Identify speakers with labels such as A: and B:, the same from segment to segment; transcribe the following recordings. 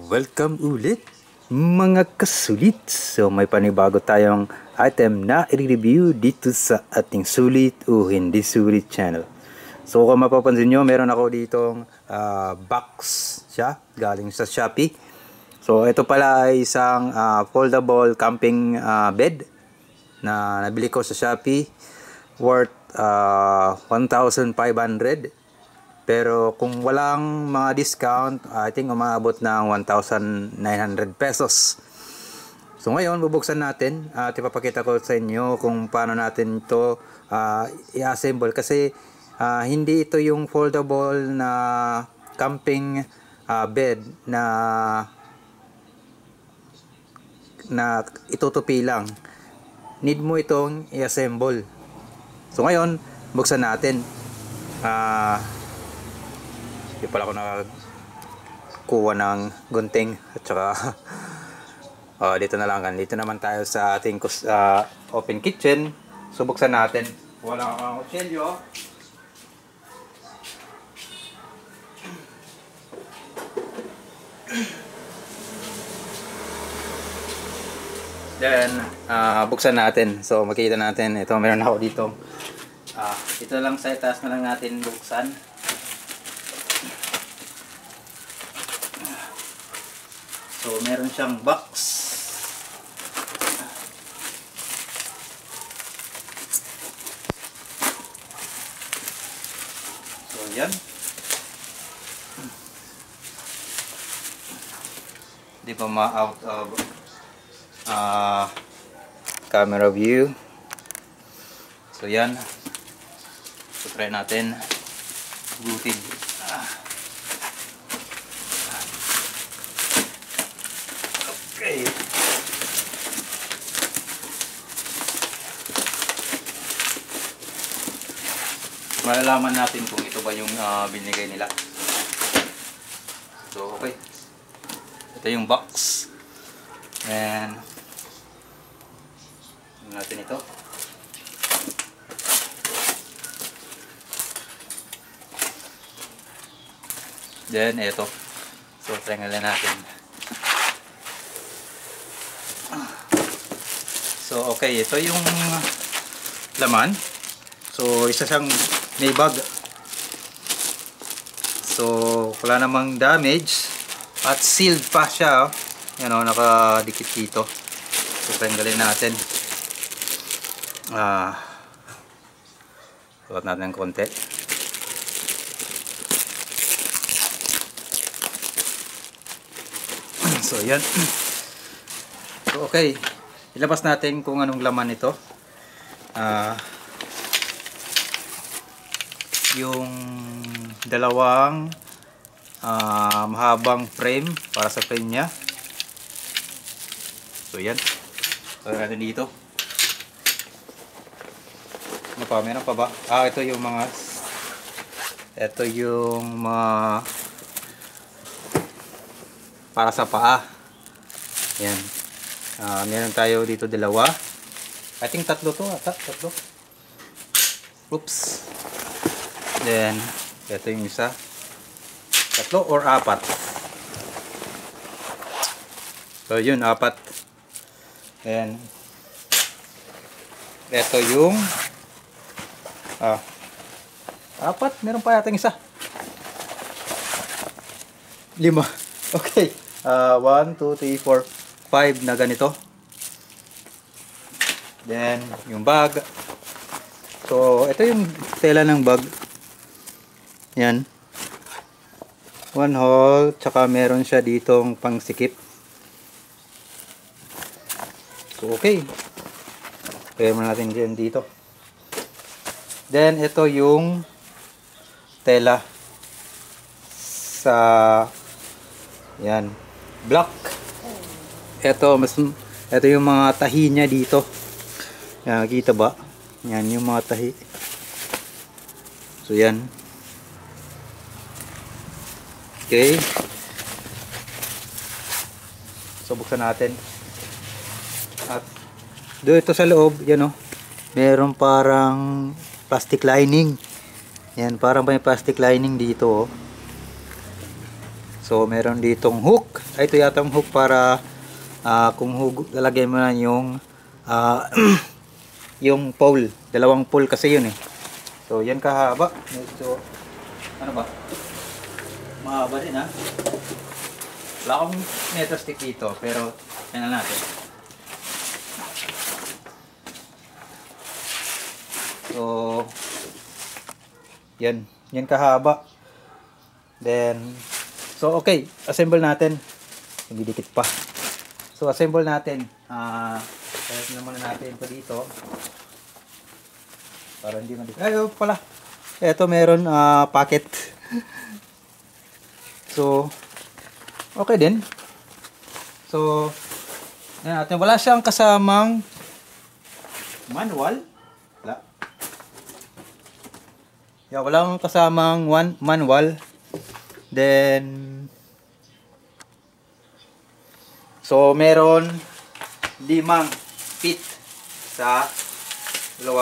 A: Welcome ulit mga kasulit. So may panibago tayong item na i-review dito sa ating sulit o hindi sulit channel. So kung mapapansin nyo, meron ako ditong box siya galing sa Shopee. So ito pala ay isang foldable camping bed na nabili ko sa Shopee, worth 1,500. Pero kung walang mga discount, I think umaabot ng 1,900 pesos. So ngayon, bubuksan natin at ipapakita ko sa inyo kung paano natin ito i-assemble. Kasi hindi ito yung foldable na camping bed na itutupi lang. Need mo itong i-assemble. So ngayon, buksan natin. Hindi pala ako nakakuha ng gunting at saka dito na lang. Dito naman tayo sa ating open kitchen. So buksan natin. Wala akong kutsilyo. Then buksan natin. So makikita natin. Ito, meron ako dito. Ito lang sa itaas na lang natin buksan. So, meron siyang box. So, yan. Di pa ma-out of camera view. So, yan. So, try natin. Gutin. Okay. Malalaman natin kung ito ba yung binigay nila. So, okay. Ito yung box. And natin ito. Then, ito. So, tanggalin natin. So, okay. Ito yung laman. So, isa siyang may bag. So, wala namang damage. At sealed pa siya. Yan o, nakadikit dito. So, tanggalin natin. Suot natin ng konti. So, yan. So, okay. Ilabas natin kung anong laman ito. Yung dalawang mahabang frame para sa frame nya. So yan. So natin dito. Ano pa? Meron pa ba? Ito yung mga para sa paa. Yan. Meron tayo dito dalawa. I think tatlo to ata. Tatlo. Oops. Then, ito yung isa. Tatlo or apat. So, yun. Apat. Then, ito yung apat. Meron pa yata isa. 5. Okay. 1, 2, 3, 4, 5 na ganito. Then, yung bag. So, ito yung tela ng bag. Yan. 1 hole. Tsaka meron siya ditong pangsikip. So, okay. Kaya mo natin dyan dito. Then, ito yung tela. Yan. Black. Ito yung mga tahi niya dito. Yan, nakikita ba? Yan yung mga tahi. So yan. Okay. So buksan natin. At doon ito sa loob, yan o. Meron parang plastic lining. Yan, parang may plastic lining dito o. So meron ditong hook. Ay, ito yata ang hook para kung lalagay mo na yung yung pole. Dalawang pole kasi yun eh. So yan kahaba. Medyo ano ba? Mahaba din ha. Wala akong metal stick dito, pero yan na natin. So yan kahaba. Then so okay, assemble natin. Nagdidikit pa. So assemble natin. Kaya naman natin ito dito. Para hindi madikit. Ay, pala. Ito meron packet. So okay din. So yan natin. Wala siyang kasamang manual. Wala. Yeah, walang kasamang manual. Then so meron 5 feet sa 2,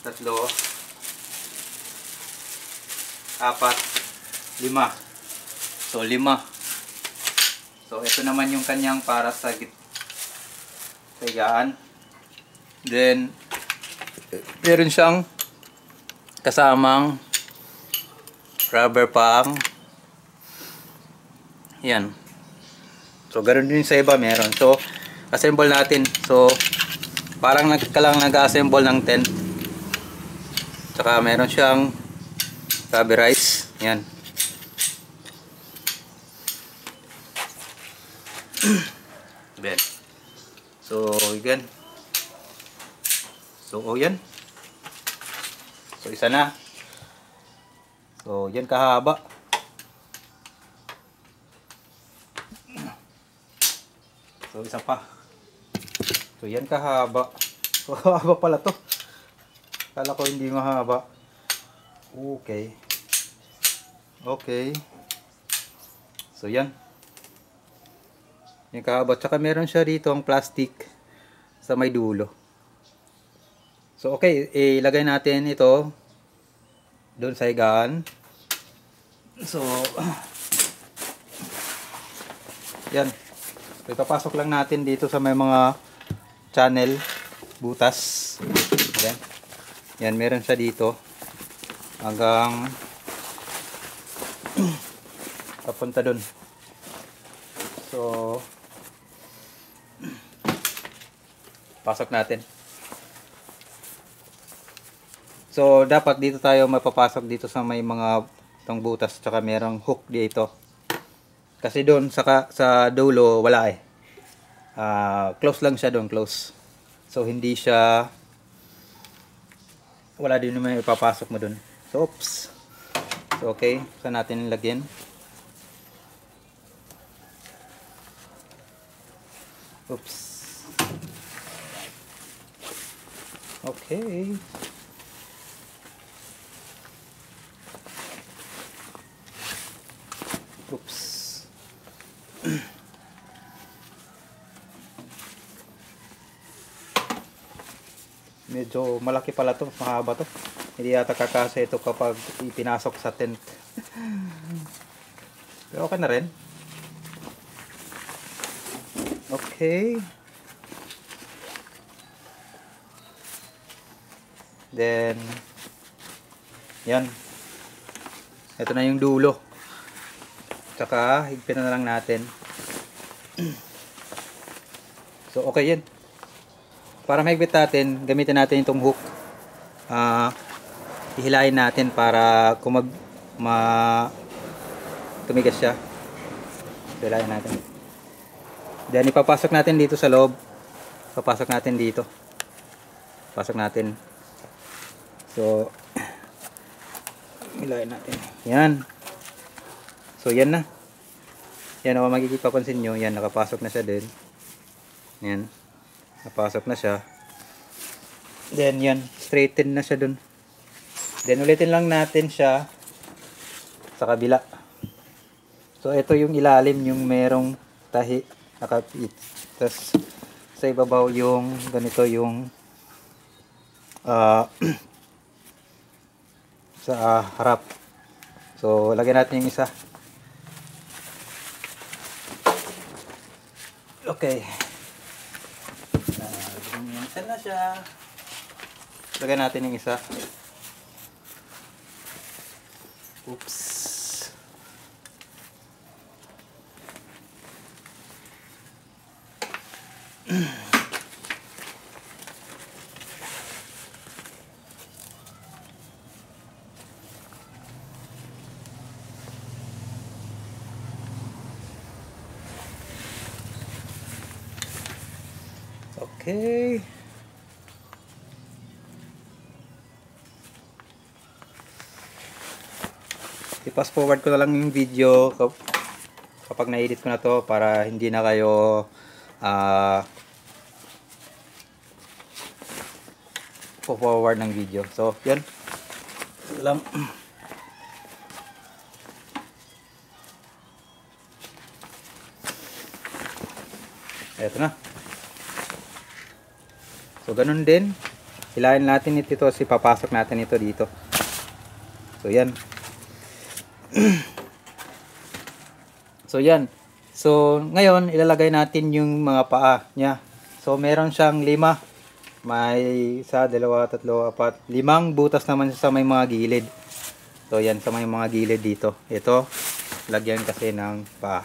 A: 3, 4, 5. So 5. So ito naman yung kanyang para sa higaan. Then meron siyang kasamang rubber pang. Yan. So ganoon din sa iba meron. So assemble natin. So parang nag-assemble ng tent. Tsaka meron siyang rubberized. Yan. Ben. So again. So yan. So isa na. So yan kahaba. So isa pa. So yan kahaba. So haba pala to. Kala ko hindi mahaba. Okay. Okay. So yan. Yan kahaba. Tsaka meron siya rito ang plastic sa may dulo. So okay, ilagay natin ito doon sa higaan. So yan. So, ipapasok lang natin dito sa may mga channel, butas. Ayan. Yan, meron siya dito. Hanggang papunta dun. So, pasok natin. So, dapat dito tayo mapapasok dito sa may mga itong butas. Tsaka merong hook dito. Kasi doon sa dulo wala eh. Close lang siya doon, close. So hindi siya, wala din naman ipapasok mo doon. So oops. So okay, saan natin lagyan? Oops. Okay. Oops. Medyo malaki pala to, mahaba to. Hindi yata kakasya ito kapag ipinasok sa tent. Pero okay na rin. Okay. Then yan. Ito na yung dulo. Tsaka higpitan na lang natin. So okay yan. Para mahigpit natin, gamitin natin itong hook. Ihilahin natin para kung tumigas siya. Hilahin natin. Then ipapasok natin dito sa loob. Papasok natin dito. Pasok natin. So hilahin natin. Yan. So yan na. Yan o, magkikipapansin nyo. Yan, nakapasok na siya din. Yan. Napasok na siya. Then yan, straighten na siya dun. Then ulitin lang natin siya sa kabila. So ito yung ilalim, yung merong tahi nakapit. Tapos sa ibabaw yung ganito yung sa harap. So lagyan natin yung isa. Okay. Minsan na siya. Lagyan natin yung isa. Oops. Okay. I-fast forward ko na lang yung video kapag na-edit ko na to para hindi na kayo forward ng video. So, yan. Lang. Eto na. So, ganun din. Hilahin natin ito. Papasok natin ito dito. So, yan. So, yan. So, ngayon, ilalagay natin yung mga paa niya. So, meron siyang 5. May 1, 2, 3, 4, 5 butas naman sa may mga gilid. So, yan. Sa may mga gilid dito. Ito, lagyan kasi ng paa.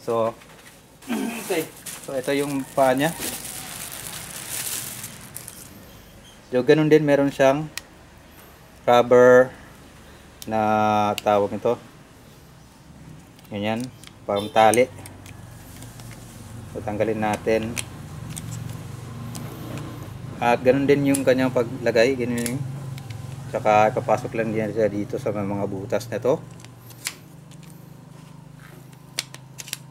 A: So, okay. So, ito yung paa niya. So, ganun din, meron siyang rubber na tawag nito. Ganyan, parang tali. So, tanggalin natin. At ganun din yung kanyang paglagay. Ganun yung. Tsaka, ipapasok lang din siya dito sa mga butas na to.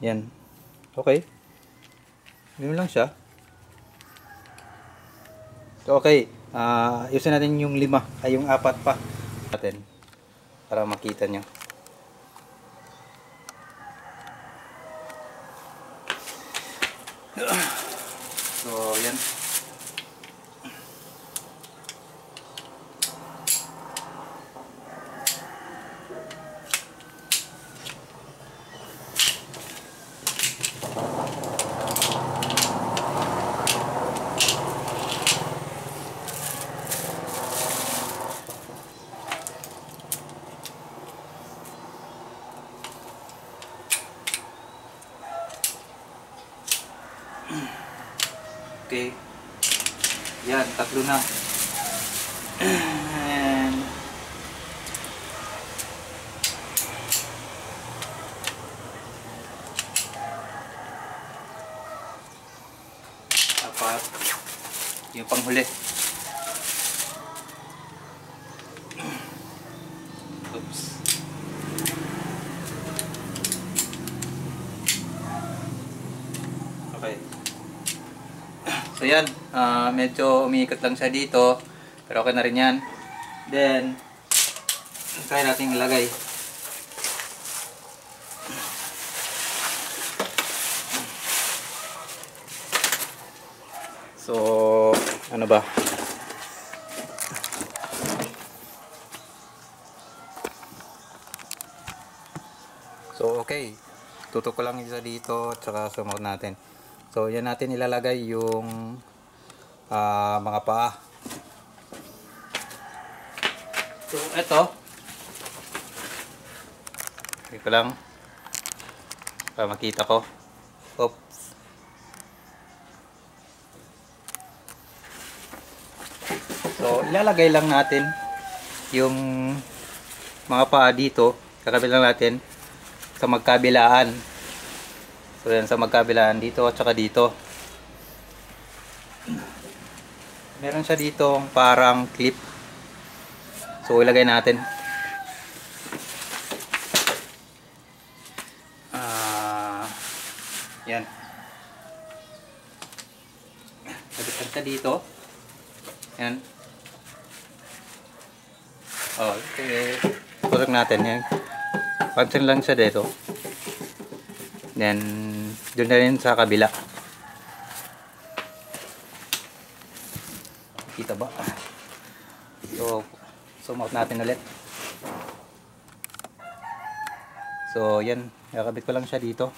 A: Yan. Okay. Ganun lang siya. So, okay. Ayusin natin yung 5 ay yung 4 pa natin para makita nyo. So, yan. Okay. Yan, 3 na. And apat. Yung panghuli. Oops. Okay. So yan, medyo umiikot lang siya dito, pero okay na rin yan. Then, try natin ilagay. So, ano ba? So, okay. Tutok ko lang isa dito, tsaka sumunod natin. So, yan natin ilalagay yung mga paa. So, eto. Okay ko lang. Para makita ko. Oops. So, ilalagay lang natin yung mga paa dito. Kakabit lang natin sa magkabilaan. So, yan sa magkabilaan dito at saka dito. Meron siya dito parang clip. So, ilagay natin. Yan. Kabitan siya dito. Yan. Okay. Tutok natin. Yan. Pansin lang siya dito. Then, doon na rin sa kabila. Kita ba? So, sumot natin ulit. So, yan. Nakabit ko lang siya dito.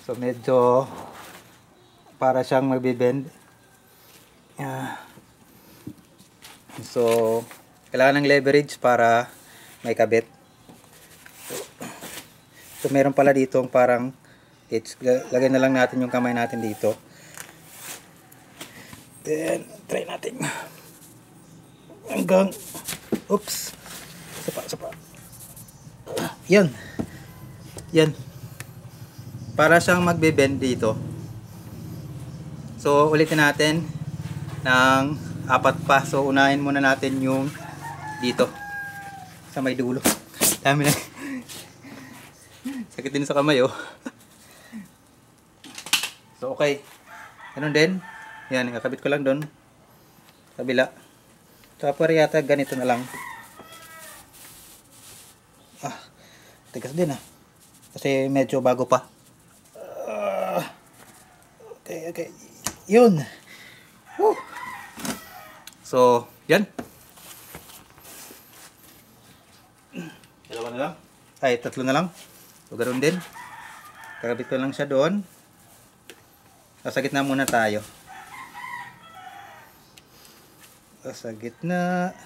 A: So medyo para siyang magbibend. So kailangan ng leverage para may kabit. So meron pala dito parang lagay na lang natin yung kamay natin dito. Then try natin hanggang oops, sapa yan para siyang magbe-bend dito. So ulitin natin ng 4 pa. So unahin muna natin yung dito sa may dulo. Dami na sakit din sa kamay oh. So okay, ganun din yan, kakabit ko lang doon kabila. Tsaka pwede yata ganito na lang. Tigas din kasi medyo bago pa. Okay yun. Woo. So yan, dalawa na lang, ay 3 na lang. So ganoon din, kakabit ko lang siya doon. Sa gitna muna tayo. Sa gitna.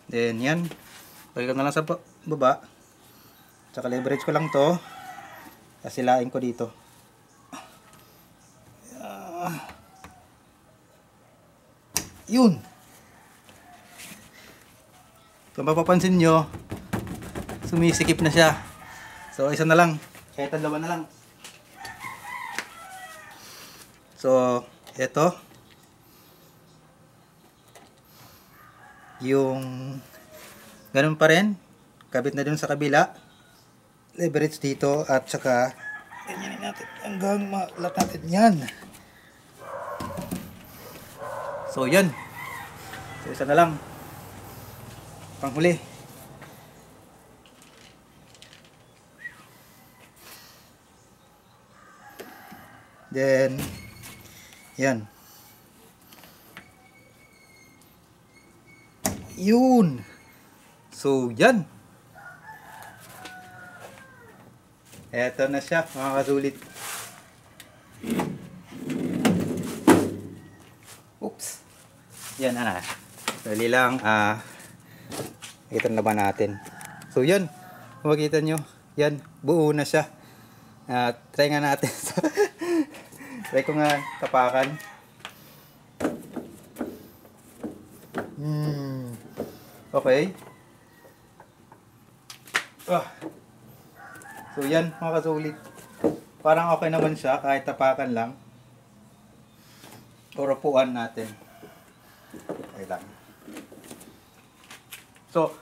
A: Then yan, balik ko na lang sa baba. Tsaka leverage ko lang to, kasilain ko dito. Yun. Kung mapapansin nyo, sumisikip na siya. So isa na lang, kahit 2 na lang. So ito yung ganun pa rin, kabit na dun sa kabila, leverage dito, at saka ganyan natin hanggang malat natin yan. So yan, so isa na lang panghuli. Then yan, yun. So yan, eto na siya mga kasulit. Oops, yan na. Dali lang, ito na ba natin. So yan, kung makita nyo, yan, buo na siya. Try nga natin. Try ko nga tapakan. Okay. So yan mga kasulit, parang okay naman siya kahit tapakan lang. Urupuan natin. Okay lang. So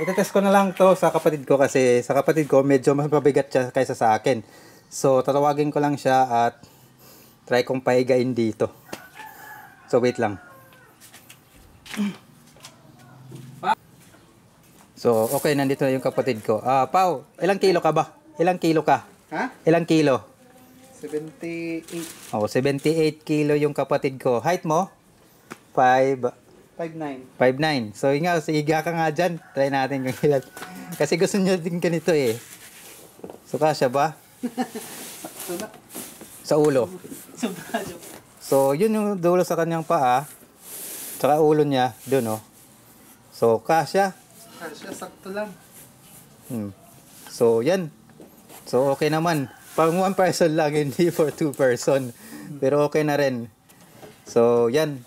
A: itetest ko na lang to sa kapatid ko, kasi sa kapatid ko medyo mas mabigat siya kaysa sa akin. So tatawagin ko lang siya at try kong pahigain dito. So wait lang. So okay, nandito na yung kapatid ko. Pau, ilang kilo ka ba? Ilang kilo ka?
B: Ha?
A: Ilang kilo?
B: 78.
A: 78 kilo yung kapatid ko. Height mo?
B: 5'9".
A: 5'9". So yun nga, siga ka nga dyan. Try natin kung ilan. Kasi gusto nyo din ganito eh. So kasya ba? Sa ulo. So yun yung dulo sa kanyang paa. Tsaka ulo niya, dun oh. So kasya.
B: Kasya, sakto lang.
A: So yan. So okay naman. Pang 1 person lang, hindi for 2 person. Pero okay na rin. So yan.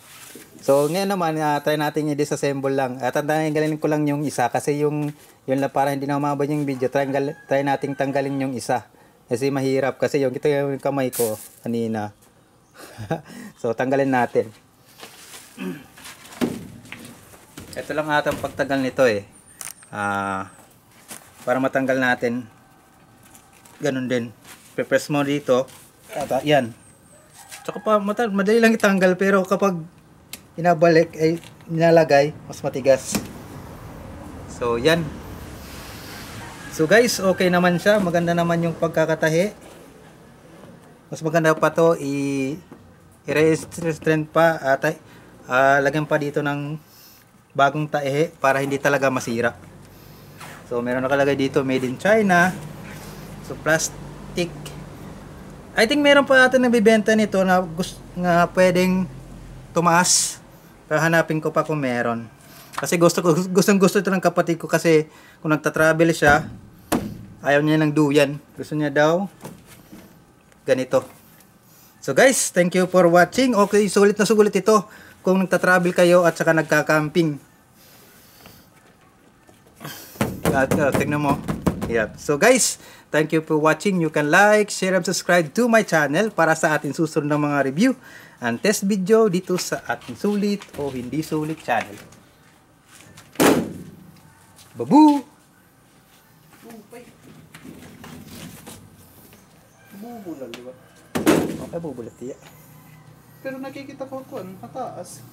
A: So ngayon naman, try natin i-disassemble lang. Tandaan ko lang yung isa, kasi yung lang para hindi na umabot yung video. Try nating tanggalin yung isa. Kasi mahirap, kasi yung kamay ko kanina. So tanggalin natin. Ito lang atang pagtagal nito eh. Para matanggal natin, ganun din. Pre-press mo dito. Yan. Tsaka pa madali lang itanggal, pero kapag inabalik ay nilalagay, mas matigas. So yan. So guys, okay naman siya. Maganda naman yung pagkakatahi. Mas maganda pa to i-restrength pa at lagyan pa dito ng bagong tahi para hindi talaga masira. So meron nakalagay dito made in China. So plastic. I think meron pa ata nabibenta nito na nga pwedeng tumaas. Pero hanapin ko pa kung meron. Kasi gusto ito ng kapatid ko kasi kung nagta-travel siya, ayaw niya ng duyan. Gusto niya daw ganito. So guys, thank you for watching. Okay, sulit na sulit ito kung nagta-travel kayo at saka nagka-camping. At tignan mo. Yeah. So guys, thank you for watching. You can like, share, and subscribe to my channel para sa ating susunod na mga review and test video dito sa ating sulit o hindi sulit channel. Babu!
B: Bubulan, di ba?
A: Okay, bubulat iya.
B: Pero nakikita ko mataas.